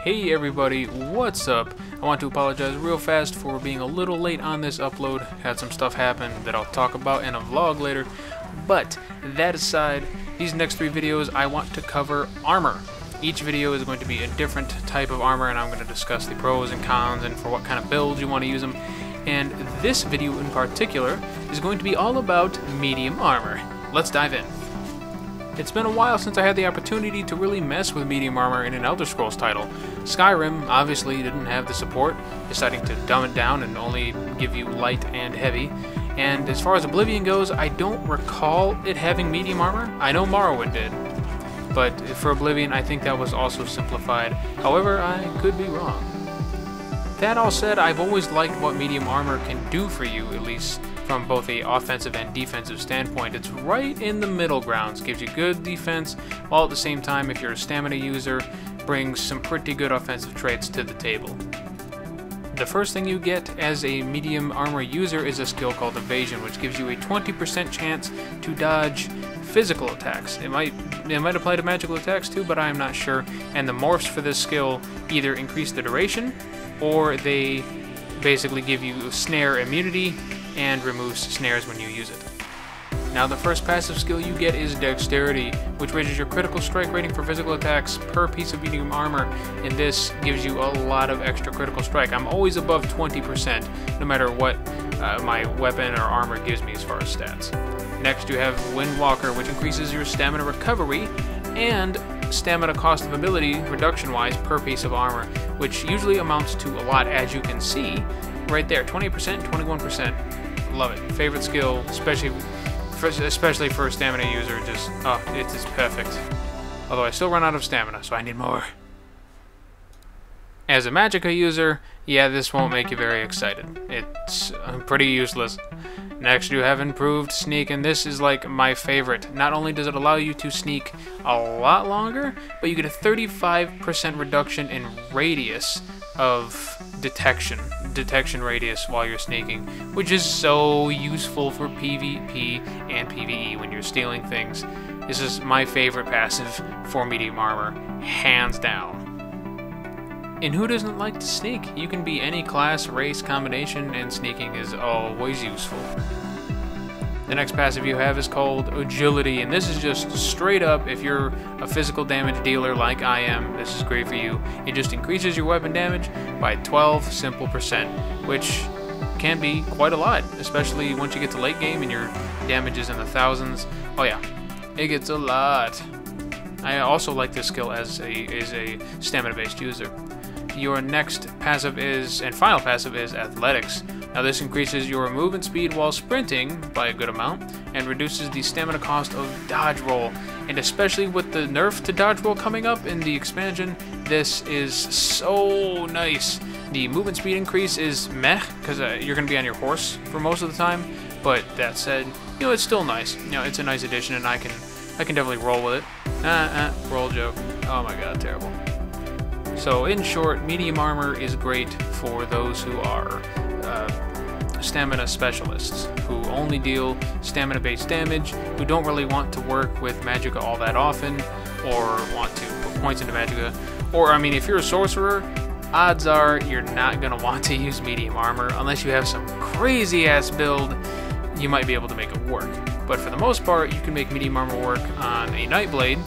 Hey everybody, what's up? I want to apologize real fast for being a little late on this upload. Had some stuff happen that I'll talk about in a vlog later. But that aside, these next 3 videos I want to cover armor. Each video is going to be a different type of armor, and I'm going to discuss the pros and cons and for what kind of builds you want to use them. And this video in particular is going to be all about medium armor. Let's dive in. It's been a while since I had the opportunity to really mess with medium armor in an Elder Scrolls title. Skyrim obviously didn't have the support, deciding to dumb it down and only give you light and heavy. And as far as Oblivion goes, I don't recall it having medium armor. I know Morrowind did, but for Oblivion I think that was also simplified. However, I could be wrong. That all said, I've always liked what medium armor can do for you, at least from both a offensive and defensive standpoint. It's right in the middle grounds, gives you good defense, while at the same time, if you're a stamina user, brings some pretty good offensive traits to the table. The first thing you get as a medium armor user is a skill called Evasion, which gives you a 20% chance to dodge physical attacks. It might apply to magical attacks too, but I'm not sure. And the morphs for this skill either increase the duration, or they basically give you snare immunity and removes snares when you use it. Now the first passive skill you get is Dexterity, which raises your critical strike rating for physical attacks per piece of medium armor, and this gives you a lot of extra critical strike. I'm always above 20%, no matter what my weapon or armor gives me as far as stats. Next you have Windwalker, which increases your stamina recovery and stamina cost of ability reduction-wise per piece of armor, which usually amounts to a lot, as you can see right there. 20%, 21%. Love it. Favorite skill, especially for a stamina user. It's perfect. Although I still run out of stamina, so I need more. As a Magicka user, yeah, this won't make you very excited. It's pretty useless. Next you have improved sneak, and this is like my favorite. Not only does it allow you to sneak a lot longer, but you get a 35% reduction in radius of detection radius while you're sneaking, which is so useful for PvP and PvE when you're stealing things. This is my favorite passive for medium armor, hands down. And who doesn't like to sneak? You can be any class, race, combination, and sneaking is always useful. The next passive you have is called Agility, and this is just straight up, if you're a physical damage dealer like I am, this is great for you. It just increases your weapon damage by 12 simple %, which can be quite a lot, especially once you get to late game and your damage is in the thousands. Oh yeah, it gets a lot. I also like this skill as a stamina-based user. Your next passive is, and final passive is, Athletics. Now this increases your movement speed while sprinting by a good amount, and reduces the stamina cost of dodge roll. And especially with the nerf to dodge roll coming up in the expansion, this is so nice. The movement speed increase is meh, because you're going to be on your horse for most of the time, but that said, you know, it's still nice. You know, it's a nice addition, and I can definitely roll with it. Roll joke. Oh my god, terrible. So in short, medium armor is great for those who are stamina specialists, who only deal stamina-based damage, who don't really want to work with Magicka all that often, or want to put points into Magicka. Or, I mean, if you're a sorcerer, odds are you're not going to want to use medium armor. Unless you have some crazy-ass build, you might be able to make it work. But for the most part, you can make medium armor work on a Nightblade,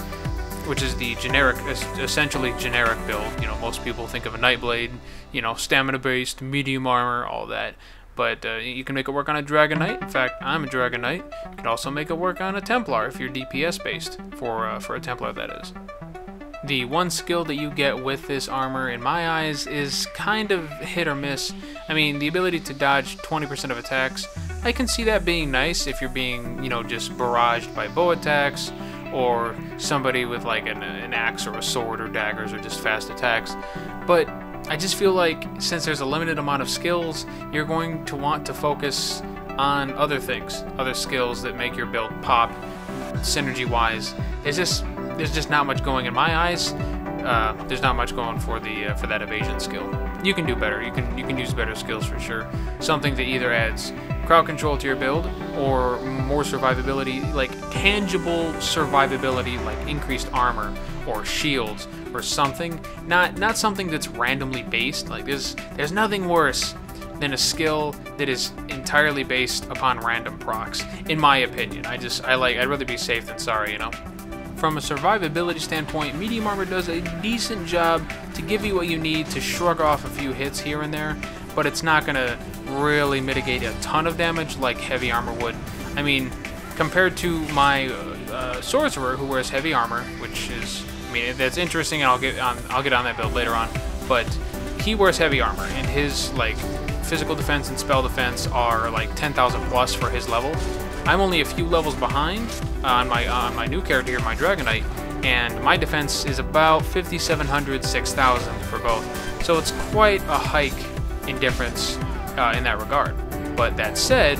which is the generic, essentially generic build. You know, most people think of a Nightblade, you know, stamina-based, medium armor, all that. But you can make it work on a Dragon Knight. In fact, I'm a Dragon Knight. You can also make it work on a Templar if you're DPS-based, for a Templar, that is. The one skill that you get with this armor, in my eyes, is kind of hit or miss. I mean, the ability to dodge 20% of attacks, I can see that being nice if you're being, you know, just barraged by bow attacks, or somebody with like an axe or a sword or daggers or just fast attacks. But I just feel like since there's a limited amount of skills, you're going to want to focus on other things, other skills that make your build pop synergy-wise. There's just not much going in my eyes. There's not much going for that evasion skill. You can do better. You can use better skills for sure. Something that either adds crowd control to your build, or more survivability, like tangible survivability, like increased armor or shields, or something. Not something that's randomly based. Like there's nothing worse than a skill that is entirely based upon random procs, in my opinion. I'd rather be safe than sorry, you know? From a survivability standpoint, medium armor does a decent job to give you what you need to shrug off a few hits here and there, but it's not gonna really mitigate a ton of damage like heavy armor would. I mean, compared to my sorcerer who wears heavy armor, which is, I mean, that's interesting, and I'll get on that build later on, but he wears heavy armor, and his, like, physical defense and spell defense are like 10,000 plus for his level. I'm only a few levels behind on my new character here, my Dragon Knight, and my defense is about 5,700, 6,000 for both. So it's quite a hike in difference in that regard. But that said,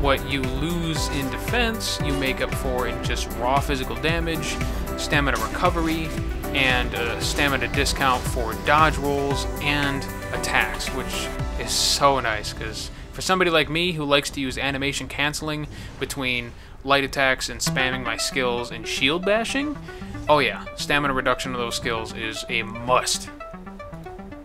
what you lose in defense, you make up for in just raw physical damage, stamina recovery, and stamina discount for dodge rolls and attacks, which is so nice, because for somebody like me who likes to use animation canceling between light attacks and spamming my skills and shield bashing, oh yeah, stamina reduction of those skills is a must.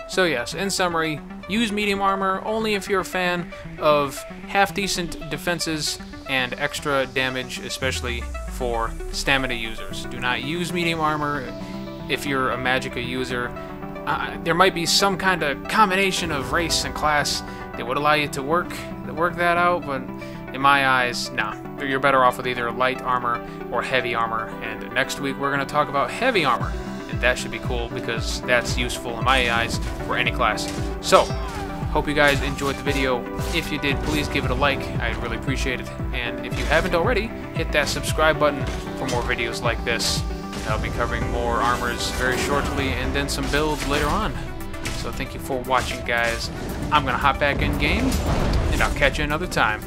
So yes, in summary, use medium armor only if you're a fan of half-decent defenses and extra damage, especially for stamina users. Do not use medium armor if you're a Magicka user. There might be some kind of combination of race and class that would allow you to work that out, but in my eyes, nah. You're better off with either light armor or heavy armor, and next week we're going to talk about heavy armor, and that should be cool because that's useful in my eyes for any class. So, hope you guys enjoyed the video. If you did, please give it a like. I'd really appreciate it. And if you haven't already, hit that subscribe button for more videos like this. I'll be covering more armors very shortly, and then some builds later on. So thank you for watching, guys. I'm going to hop back in game, and I'll catch you another time.